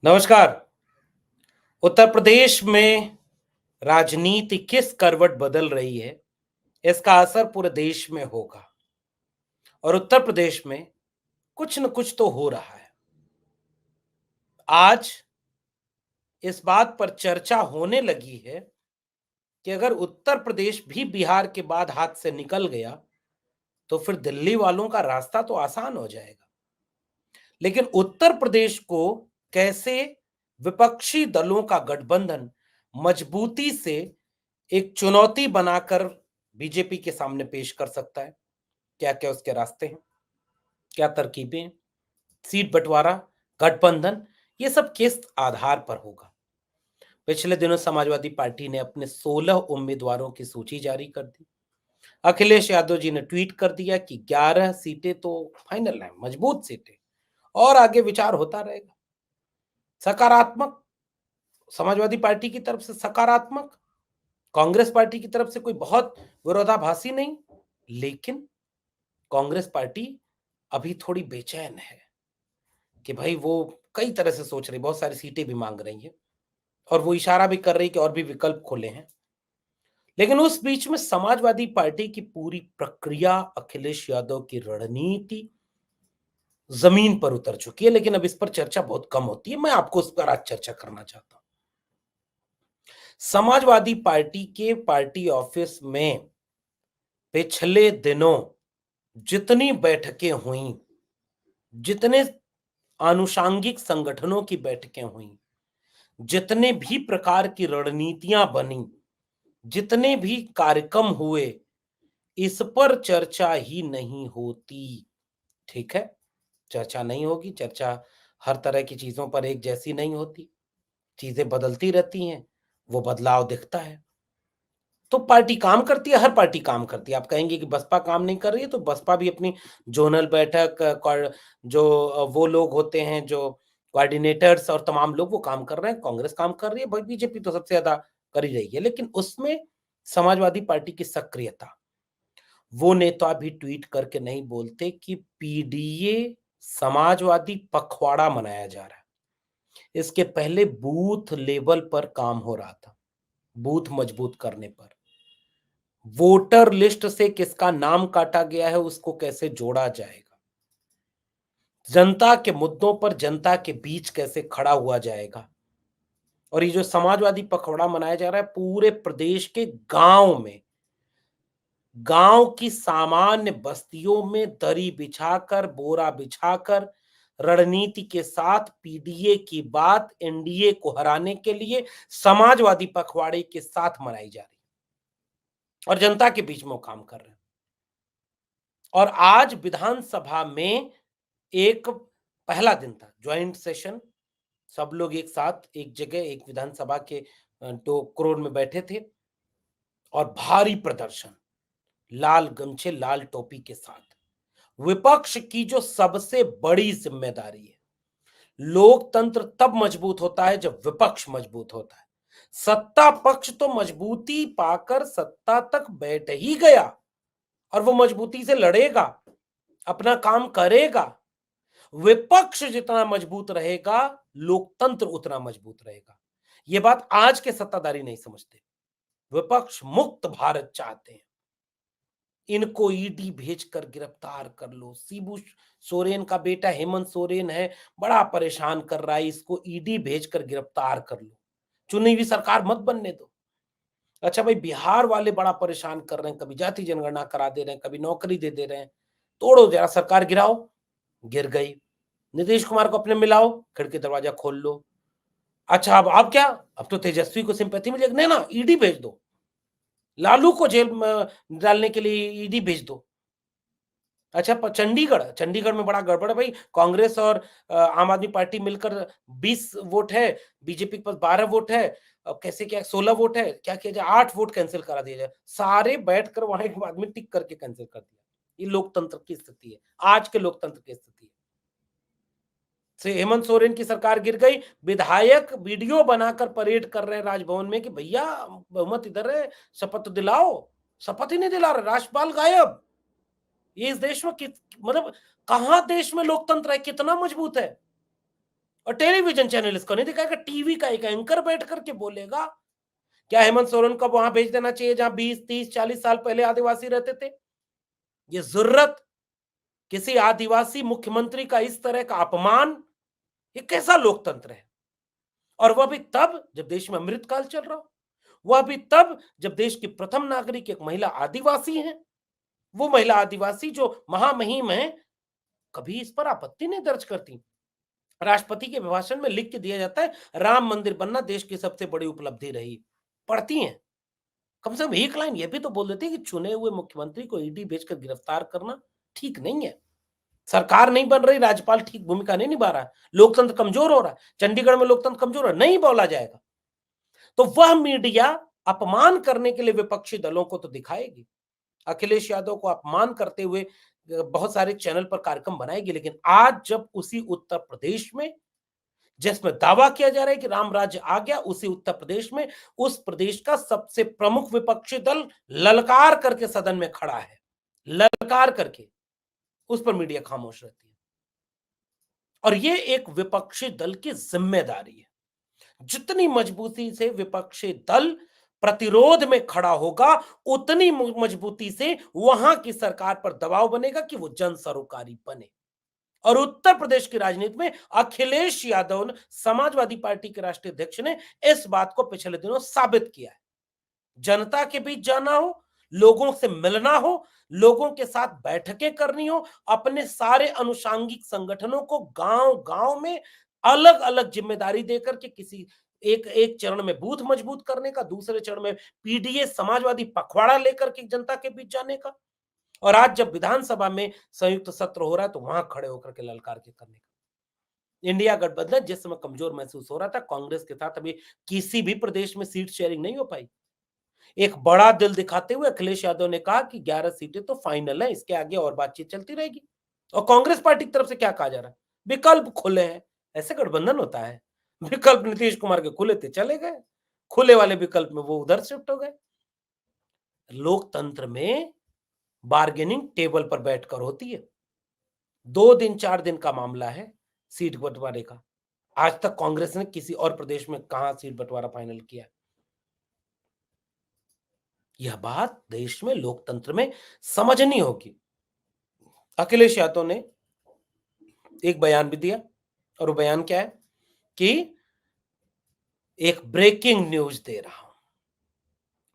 नमस्कार। उत्तर प्रदेश में राजनीति किस करवट बदल रही है, इसका असर पूरे देश में होगा और उत्तर प्रदेश में कुछ न कुछ तो हो रहा है। आज इस बात पर चर्चा होने लगी है कि अगर उत्तर प्रदेश भी बिहार के बाद हाथ से निकल गया, तो फिर दिल्ली वालों का रास्ता तो आसान हो जाएगा। लेकिन उत्तर प्रदेश को कैसे विपक्षी दलों का गठबंधन मजबूती से एक चुनौती बनाकर बीजेपी के सामने पेश कर सकता है? क्या-क्या उसके रास्ते हैं? क्या तरकीबें हैं? सीट बँटवारा, गठबंधन, ये सब किस आधार पर होगा? पिछले दिनों समाजवादी पार्टी ने अपने 16 उम्मीदवारों की सूची जारी कर दी। अखिलेश यादव जी ने ट्वीट कर दिया कि 11 सीटें तो फाइनल हैं, मजबूत सीटें और आगे विचार होता रहेगा। सकारात्मक समाजवादी पार्टी की तरफ से सकारात्मक, कांग्रेस पार्टी की तरफ से कोई बहुत विरोधाभासी नहीं, लेकिन कांग्रेस पार्टी अभी थोड़ी बेचैन है कि भाई वो कई तरह से सोच रही, बहुत सारी सीटें भी मांग रही है और वो इशारा भी कर रही है कि और भी विकल्प खुले हैं। लेकिन उस बीच में समाजवादी पार्टी की पूरी प्रक्रिया, अखिलेश यादव की रणनीति जमीन पर उतर चुकी है, लेकिन अब इस पर चर्चा बहुत कम होती है। मैं आपको उस पर आज चर्चा करना चाहता हूं। समाजवादी पार्टी के पार्टी ऑफिस में पिछले दिनों जितनी बैठकें हुई, जितने आनुषांगिक संगठनों की बैठकें हुई, जितने भी प्रकार की रणनीतियां बनी, जितने भी कार्यक्रम हुए, इस पर चर्चा ही नहीं होती। ठीक है, चर्चा नहीं होगी। चर्चा हर तरह की चीजों पर एक जैसी नहीं होती, चीजें बदलती रहती हैं, वो बदलाव दिखता है। तो पार्टी काम करती है, हर पार्टी काम करती है। आप कहेंगे कि बसपा काम नहीं कर रही है, तो बसपा भी अपनी जोनल बैठक वो लोग होते हैं जो कोऑर्डिनेटर्स और तमाम लोग वो काम कर रहे हैं, कांग्रेस काम कर रही है, बीजेपी तो सबसे ज्यादा कर ही रही है। लेकिन उसमें समाजवादी पार्टी की सक्रियता, वो नेता भी ट्वीट करके नहीं बोलते कि पीडीए समाजवादी पखवाड़ा मनाया जा रहा है। इसके पहले बूथ लेवल पर काम हो रहा था, बूथ मजबूत करने पर, वोटर लिस्ट से किसका नाम काटा गया है उसको कैसे जोड़ा जाएगा, जनता के मुद्दों पर जनता के बीच कैसे खड़ा हुआ जाएगा। और ये जो समाजवादी पखवाड़ा मनाया जा रहा है, पूरे प्रदेश के गांव में, गांव की सामान्य बस्तियों में दरी बिछाकर, बोरा बिछाकर, रणनीति के साथ पीडीए की बात एनडीए को हराने के लिए समाजवादी पखवाड़े के साथ मनाई जा रही है और जनता के बीच में वो काम कर रहे हैं। और आज विधानसभा में एक पहला दिन था, ज्वाइंट सेशन, सब लोग एक साथ एक जगह एक विधानसभा के 2 करोड़ में बैठे थे और भारी प्रदर्शन, लाल गमछे, लाल टोपी के साथ। विपक्ष की जो सबसे बड़ी जिम्मेदारी है, लोकतंत्र तब मजबूत होता है जब विपक्ष मजबूत होता है। सत्ता पक्ष तो मजबूती पाकर सत्ता तक बैठ ही गया और वो मजबूती से लड़ेगा, अपना काम करेगा। विपक्ष जितना मजबूत रहेगा, लोकतंत्र उतना मजबूत रहेगा। ये बात आज के सत्ताधारी नहीं समझते। विपक्ष मुक्त भारत चाहते हैं। इनको ईडी भेजकर गिरफ्तार कर लो। शिबू सोरेन का बेटा हेमंत सोरेन है, बड़ा परेशान कर रहा है, इसको ईडी भेजकर गिरफ्तार कर लो। चुनी हुई सरकार मत बनने दो। अच्छा भाई, बिहार वाले बड़ा परेशान कर रहे हैं, कभी जाति जनगणना करा दे रहे हैं, कभी नौकरी दे दे रहे हैं। तोड़ो जरा, सरकार गिराओ, गिर गई। नीतीश कुमार को अपने मिलाओ, खिड़की दरवाजा खोल लो। अच्छा, अब क्या, अब तो तेजस्वी को सिंपैथी मिलेगी, नहीं ना, ईडी भेज दो, लालू को जेल में डालने के लिए ईडी भेज दो। अच्छा, चंडीगढ़, चंडीगढ़ में बड़ा गड़बड़ है भाई, कांग्रेस और आम आदमी पार्टी मिलकर 20 वोट है, बीजेपी के पास 12 वोट है। अब कैसे, क्या 16 वोट है, क्या किया जाए, 8 वोट कैंसिल करा दिया जाए। सारे बैठकर वहां एक आदमी टिक करके कैंसिल कर दिया। ये लोकतंत्र की स्थिति है, आज के लोकतंत्र की स्थिति है। से हेमंत सोरेन की सरकार गिर गई, विधायक वीडियो बनाकर परेड कर रहे हैं राजभवन में कि भैया बहुमत इधर है, शपथ तो दिलाओ। शपथ ही नहीं दिला रहे, राज्यपाल गायब। ये इस देश में मतलब कहां देश में लोकतंत्र है, कितना मजबूत है। और टेलीविजन चैनल इसको नहीं दिखाएगा, टीवी का एक एंकर बैठ करके बोलेगा। क्या हेमंत सोरेन को वहां भेज देना चाहिए जहां 20, 30, 40 साल पहले आदिवासी रहते थे? ये जरूरत किसी आदिवासी मुख्यमंत्री का इस तरह का अपमान, ये कैसा लोकतंत्र है? और वह भी तब जब देश में अमृतकाल चल रहा हो, वह भी तब जब देश की प्रथम नागरिक एक महिला आदिवासी है। वो महिला आदिवासी जो महामहिम है, कभी इस पर आपत्ति नहीं दर्ज करती। राष्ट्रपति के अभिभाषण में लिख के दिया जाता है राम मंदिर बनना देश की सबसे बड़ी उपलब्धि रही, पढ़ती हैं। कम से कम एक लाइन ये भी तो बोल देती है कि चुने हुए मुख्यमंत्री को ईडी भेजकर गिरफ्तार करना ठीक नहीं है। सरकार नहीं बन रही, राज्यपाल ठीक भूमिका नहीं निभा रहा है, लोकतंत्र कमजोर हो रहा है, चंडीगढ़ में लोकतंत्र कमजोर है, नहीं बोला जाएगा। तो वह मीडिया अपमान करने के लिए विपक्षी दलों को तो दिखाएगी, अखिलेश यादव को अपमान करते हुए बहुत सारे चैनल पर कार्यक्रम बनाएगी। लेकिन आज जब उसी उत्तर प्रदेश में, जिसमें दावा किया जा रहा है कि राम राज्य आ गया, उसी उत्तर प्रदेश में उस प्रदेश का सबसे प्रमुख विपक्षी दल ललकार करके सदन में खड़ा है, ललकार करके, उस पर मीडिया खामोश रहती है। और ये एक विपक्षी दल की जिम्मेदारी है। जितनी मजबूती से विपक्षी दल प्रतिरोध में खड़ा होगा, उतनी मजबूती से वहां की सरकार पर दबाव बनेगा कि वो जन सरोकारी बने। और उत्तर प्रदेश की राजनीति में अखिलेश यादव, समाजवादी पार्टी के राष्ट्रीय अध्यक्ष, ने इस बात को पिछले दिनों साबित किया है। जनता के बीच जाना हो, लोगों से मिलना हो, लोगों के साथ बैठकें करनी हो, अपने सारे अनुषांगिक संगठनों को गांव-गांव में अलग-अलग जिम्मेदारी देकर के किसी एक एक चरण में बूथ मजबूत करने का, दूसरे चरण में पीडीए समाजवादी पखवाड़ा लेकर के जनता के बीच जाने का, और आज जब विधानसभा में संयुक्त सत्र हो रहा है तो वहां खड़े होकर के ललकार के करने का। इंडिया गठबंधन जिस समय कमजोर महसूस हो रहा था, कांग्रेस के साथ अभी किसी भी प्रदेश में सीट शेयरिंग नहीं हो पाई। एक बड़ा दिल दिखाते हुए अखिलेश यादव ने कहा कि 11 सीटें तो फाइनल है, इसके आगे और बातचीत चलती रहेगी। और कांग्रेस पार्टी की तरफ से क्या कहा जा रहा है? विकल्प खुले हैं। ऐसे गठबंधन होता है? विकल्प नीतीश कुमार के खुले थे, चले गए, खुले वाले विकल्प में वो उधर शिफ्ट हो गए। लोकतंत्र में बार्गेनिंग टेबल पर बैठकर होती है। 2 दिन 4 दिन का मामला है सीट बंटवारे का। आज तक कांग्रेस ने किसी और प्रदेश में कहां सीट बंटवारा फाइनल किया? यह बात देश में लोकतंत्र में समझनी होगी। अखिलेश यादव ने एक बयान भी दिया, और वो बयान क्या है कि एक ब्रेकिंग न्यूज दे रहा हूं,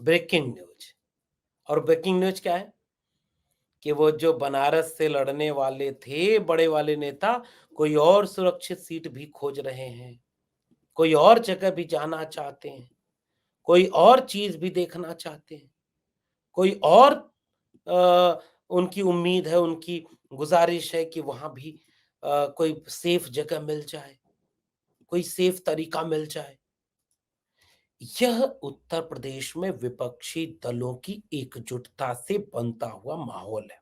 ब्रेकिंग न्यूज। और ब्रेकिंग न्यूज क्या है कि वो जो बनारस से लड़ने वाले थे बड़े वाले नेता, कोई और सुरक्षित सीट भी खोज रहे हैं, कोई और जगह भी जाना चाहते हैं, कोई और चीज भी देखना चाहते हैं, कोई और उनकी उम्मीद है, उनकी गुजारिश है कि वहां भी कोई सेफ जगह मिल जाए, कोई सेफ तरीका मिल जाए। यह उत्तर प्रदेश में विपक्षी दलों की एकजुटता से बनता हुआ माहौल है।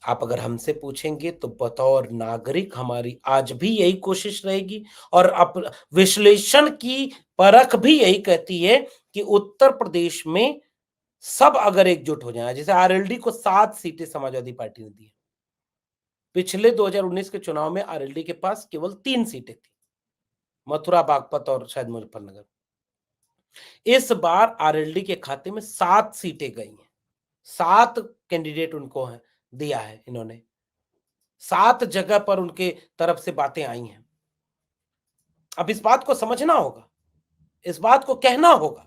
आप अगर हमसे पूछेंगे तो बतौर नागरिक हमारी आज भी यही कोशिश रहेगी, और अप विश्लेषण की परख भी यही कहती है कि उत्तर प्रदेश में सब अगर एकजुट हो जाए, जैसे आरएलडी को 7 सीटें समाजवादी पार्टी ने दी है। पिछले 2019 के चुनाव में आरएलडी के पास केवल 3 सीटें थी, मथुरा, बागपत और शायद मुजफ्फरनगर। इस बार आरएलडी के खाते में 7 सीटें गई हैं। 7 कैंडिडेट उनको है दिया है इन्होंने, 7 जगह पर उनके तरफ से बातें आई हैं। अब इस बात को समझना होगा, इस बात को कहना होगा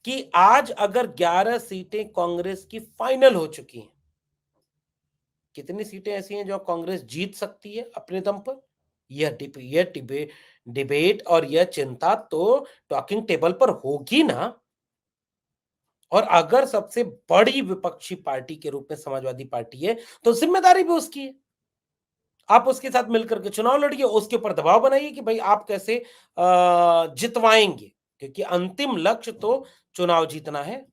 कि आज अगर 11 सीटें कांग्रेस की फाइनल हो चुकी हैं, कितनी सीटें ऐसी हैं जो कांग्रेस जीत सकती है अपने दम पर? यह डिबेट और यह चिंता तो टॉकिंग टेबल पर होगी ना। और अगर सबसे बड़ी विपक्षी पार्टी के रूप में समाजवादी पार्टी है, तो जिम्मेदारी भी उसकी है। आप उसके साथ मिलकर के चुनाव लड़िए, उसके ऊपर दबाव बनाइए कि भाई आप कैसे जितवाएंगे, क्योंकि अंतिम लक्ष्य तो चुनाव जीतना है।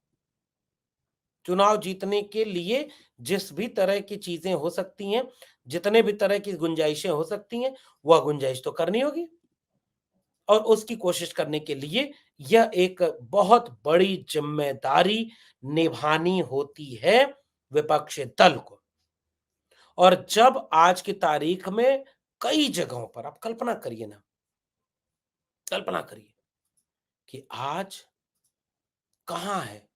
चुनाव जीतने के लिए जिस भी तरह की चीजें हो सकती हैं, जितने भी तरह की गुंजाइशें हो सकती हैं, वह गुंजाइश तो करनी होगी। और उसकी कोशिश करने के लिए यह एक बहुत बड़ी जिम्मेदारी निभानी होती है विपक्षी दल को। और जब आज की तारीख में कई जगहों पर आप कल्पना करिए ना, कल्पना करिए कि आज कहां है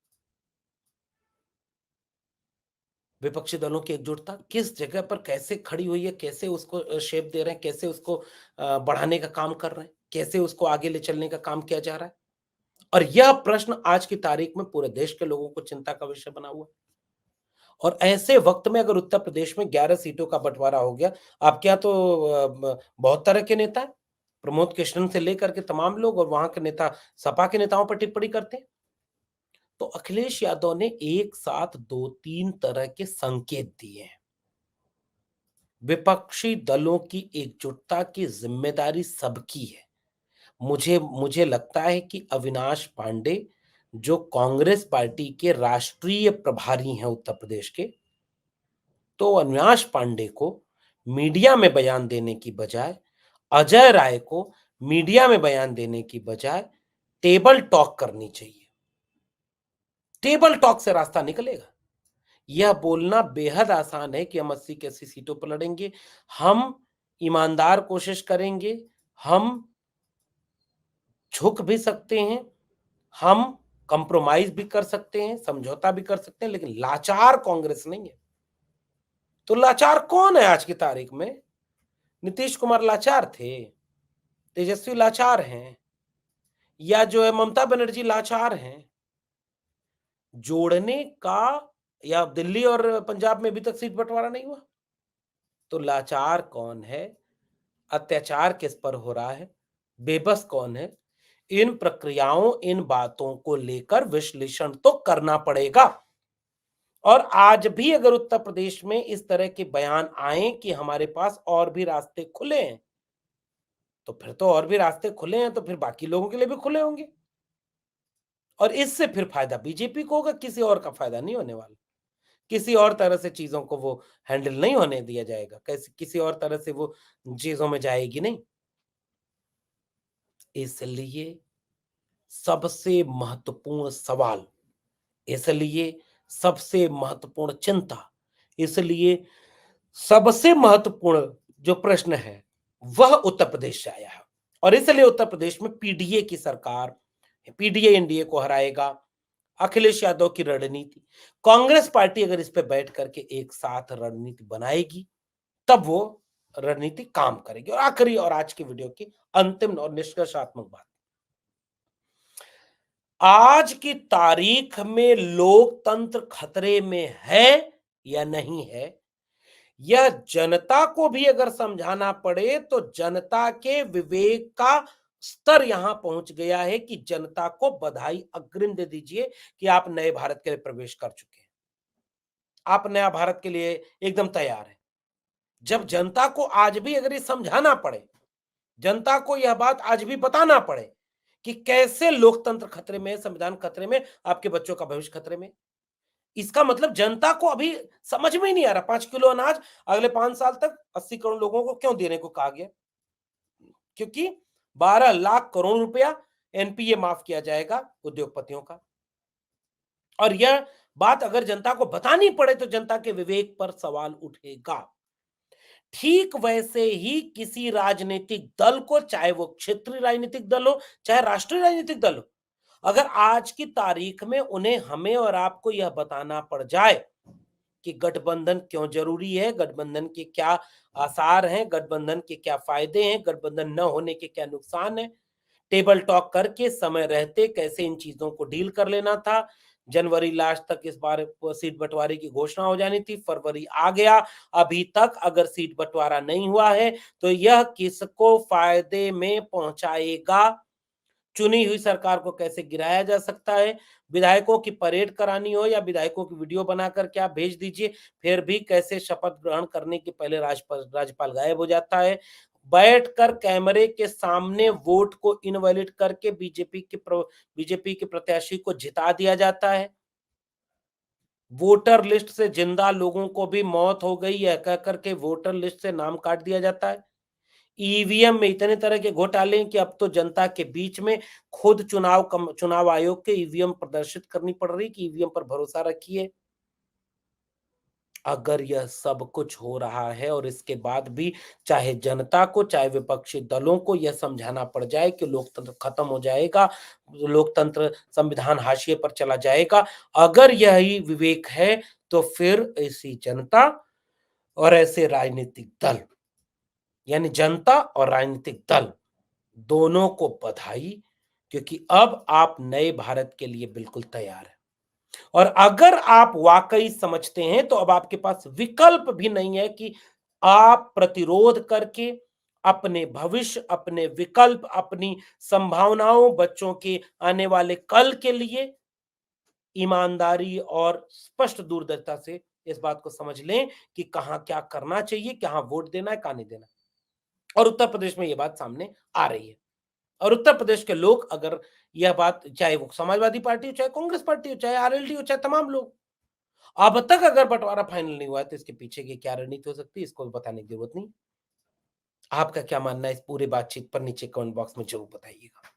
विपक्षी दलों की एकजुटता, किस जगह पर कैसे खड़ी हुई है, कैसे उसको शेप दे रहे हैं, कैसे उसको बढ़ाने का काम कर रहे हैं, कैसे उसको आगे ले चलने का काम किया जा रहा है। और यह प्रश्न आज की तारीख में पूरे देश के लोगों को चिंता का विषय बना हुआ है। और ऐसे वक्त में अगर उत्तर प्रदेश में 11 सीटों का बंटवारा हो गया, आप क्या तो बहुत तरह के नेता हैं, प्रमोद कृष्णन से लेकर के तमाम लोग और वहां के नेता सपा के नेताओं पर टिप्पणी करते हैं। तो अखिलेश यादव ने एक साथ दो तीन तरह के संकेत दिए हैं। विपक्षी दलों की एकजुटता की जिम्मेदारी सबकी है। मुझे मुझे लगता है कि अविनाश पांडे जो कांग्रेस पार्टी के राष्ट्रीय प्रभारी हैं उत्तर प्रदेश के, तो अविनाश पांडे को मीडिया में बयान देने की बजाय, अजय राय को मीडिया में बयान देने की बजाय टेबल टॉक करनी चाहिए। टेबल टॉक से रास्ता निकलेगा। यह बोलना बेहद आसान है कि हम 80 की 80 सीटों पर लड़ेंगे, हम ईमानदार कोशिश करेंगे, हम झुक भी सकते हैं, हम कंप्रोमाइज भी कर सकते हैं, समझौता भी कर सकते हैं, लेकिन लाचार कांग्रेस नहीं है। तो लाचार कौन है आज की तारीख में? नीतीश कुमार लाचार थे, तेजस्वी लाचार हैं, या जो है ममता बनर्जी लाचार हैं। जोड़ने का, या दिल्ली और पंजाब में अभी तक सीट बंटवारा नहीं हुआ, तो लाचार कौन है? अत्याचार किस पर हो रहा है? बेबस कौन है? इन प्रक्रियाओं, इन बातों को लेकर विश्लेषण तो करना पड़ेगा। और आज भी अगर उत्तर प्रदेश में इस तरह के बयान आए कि हमारे पास और भी रास्ते खुले हैं, तो फिर तो और भी रास्ते खुले हैं, तो फिर बाकी लोगों के लिए भी खुले होंगे। और इससे फिर फायदा बीजेपी को होगा, किसी और का फायदा नहीं होने वाला। किसी और तरह से चीजों को वो हैंडल नहीं होने दिया जाएगा, कैसे किसी और तरह से वो चीजों में जाएगी नहीं। इसलिए सबसे महत्वपूर्ण सवाल, इसलिए सबसे महत्वपूर्ण चिंता, इसलिए सबसे महत्वपूर्ण जो प्रश्न है वह उत्तर प्रदेश से आया है। और इसलिए उत्तर प्रदेश में पीडीए की सरकार, पीडीए एनडीए को हराएगा। अखिलेश यादव की रणनीति, कांग्रेस पार्टी अगर इस पे बैठ करके एक साथ रणनीति बनाएगी, तब वो रणनीति काम करेगी। और आखिरी और आज की वीडियो की अंतिम और निष्कर्षात्मक बात, आज की तारीख में लोकतंत्र खतरे में है या नहीं है, यह जनता को भी अगर समझाना पड़े तो जनता के विवेक का स्तर यहां पहुंच गया है कि जनता को बधाई अग्रिम दे दीजिए कि आप नए भारत के लिए प्रवेश कर चुके हैं, आप नया भारत के लिए एकदम तैयार हैं। जब जनता को आज भी अगर ये समझाना पड़े, जनता को यह बात आज भी बताना पड़े कि कैसे लोकतंत्र खतरे में है, संविधान खतरे में, आपके बच्चों का भविष्य खतरे में, इसका मतलब जनता को अभी समझ में ही नहीं आ रहा। 5 किलो अनाज अगले 5 साल तक 80 करोड़ लोगों को क्यों देने को कहा गया? क्योंकि 12 लाख करोड़ रुपया एनपीए माफ किया जाएगा उद्योगपतियों का। और यह बात अगर जनता को बतानी पड़े तो जनता के विवेक पर सवाल उठेगा। ठीक वैसे ही किसी राजनीतिक दल को, चाहे वो क्षेत्रीय राजनीतिक दल हो, चाहे राष्ट्रीय राजनीतिक दल हो, अगर आज की तारीख में उन्हें, हमें और आपको यह बताना पड़ जाए कि गठबंधन क्यों जरूरी है, गठबंधन के क्या आसार हैं, गठबंधन के क्या फायदे हैं, गठबंधन न होने के क्या नुकसान है, टेबल टॉक करके समय रहते कैसे इन चीजों को डील कर लेना था। जनवरी लास्ट तक इस बार सीट बंटवारे की घोषणा हो जानी थी, फरवरी आ गया, अभी तक अगर सीट बंटवारा नहीं हुआ है तो यह किसको फायदे में पहुंचाएगा? चुनी हुई सरकार को कैसे गिराया जा सकता है? विधायकों की परेड करानी हो या विधायकों की वीडियो बनाकर के आप भेज दीजिए, फिर भी कैसे शपथ ग्रहण करने के पहले राज्यपाल गायब हो जाता है। बैठकर कैमरे के सामने वोट को इनवैलिड करके बीजेपी के प्रत्याशी को जिता दिया जाता है। वोटर लिस्ट से जिंदा लोगों को भी मौत हो गई है कह करके वोटर लिस्ट से नाम काट दिया जाता है। ईवीएम में इतने तरह के घोटाले हैं कि अब तो जनता के बीच में खुद चुनाव आयोग के ईवीएम प्रदर्शित करनी पड़ रही कि ईवीएम पर भरोसा रखिए। अगर यह सब कुछ हो रहा है और इसके बाद भी चाहे जनता को, चाहे विपक्षी दलों को यह समझाना पड़ जाए कि लोकतंत्र खत्म हो जाएगा, लोकतंत्र संविधान हाशिए पर चला जाएगा, अगर यही विवेक है, तो फिर ऐसी जनता और ऐसे राजनीतिक दल, यानी जनता और राजनीतिक दल दोनों को बधाई, क्योंकि अब आप नए भारत के लिए बिल्कुल तैयार हैं। और अगर आप वाकई समझते हैं, तो अब आपके पास विकल्प भी नहीं है कि आप प्रतिरोध करके अपने भविष्य, अपने विकल्प, अपनी संभावनाओं, बच्चों के आने वाले कल के लिए ईमानदारी और स्पष्ट दूरदर्शिता से इस बात को समझ लें कि कहां क्या करना चाहिए, कहां वोट देना है, कहां नहीं देना। और उत्तर प्रदेश में यह बात सामने आ रही है। और उत्तर प्रदेश के लोग, अगर यह बात, चाहे वो समाजवादी पार्टी हो, चाहे कांग्रेस पार्टी हो, चाहे आरएलडी हो, चाहे तमाम लोग, अब तक अगर बंटवारा फाइनल नहीं हुआ है, तो इसके पीछे की क्या रणनीति हो सकती है, इसको बताने की जरूरत नहीं। आपका क्या मानना है इस पूरी बातचीत पर, नीचे कमेंट बॉक्स में जरूर बताइएगा।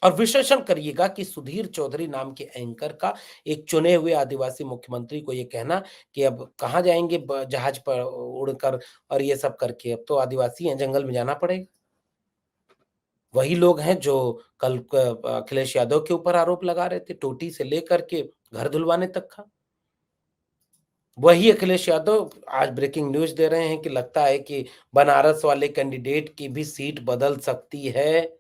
और विश्लेषण करिएगा कि सुधीर चौधरी नाम के एंकर का एक चुने हुए आदिवासी मुख्यमंत्री को ये कहना कि अब कहाँ जाएंगे जहाज पर उड़कर और ये सब करके, अब तो आदिवासी हैं, जंगल में जाना पड़ेगा। वही लोग हैं जो कल अखिलेश यादव के ऊपर आरोप लगा रहे थे, टोटी से लेकर के घर धुलवाने तक का। वही अखिलेश यादव आज ब्रेकिंग न्यूज दे रहे हैं कि लगता है कि बनारस वाले कैंडिडेट की भी सीट बदल सकती है।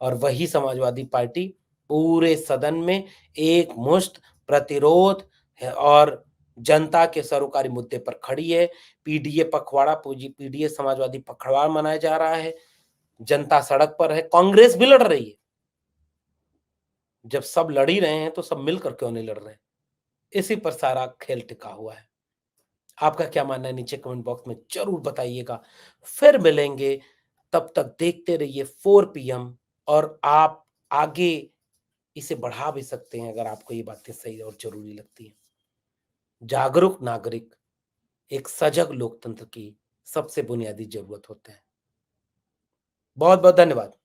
और वही समाजवादी पार्टी पूरे सदन में एक मुश्त प्रतिरोध है और जनता के सरोकारी मुद्दे पर खड़ी है। पीडीए पखवाड़ा, पूजी पीडीए समाजवादी पखवाड़ा मनाया जा रहा है। जनता सड़क पर है, कांग्रेस भी लड़ रही है। जब सब लड़ ही रहे हैं, तो सब मिलकर क्यों नहीं लड़ रहे? इसी पर सारा खेल टिका हुआ है। आपका क्या मानना है, नीचे कमेंट बॉक्स में जरूर बताइएगा। फिर मिलेंगे, तब तक देखते रहिए 4 PM। और आप आगे इसे बढ़ा भी सकते हैं अगर आपको ये बातें सही और जरूरी लगती हैं। जागरूक नागरिक एक सजग लोकतंत्र की सबसे बुनियादी जरूरत होते हैं। बहुत बहुत धन्यवाद।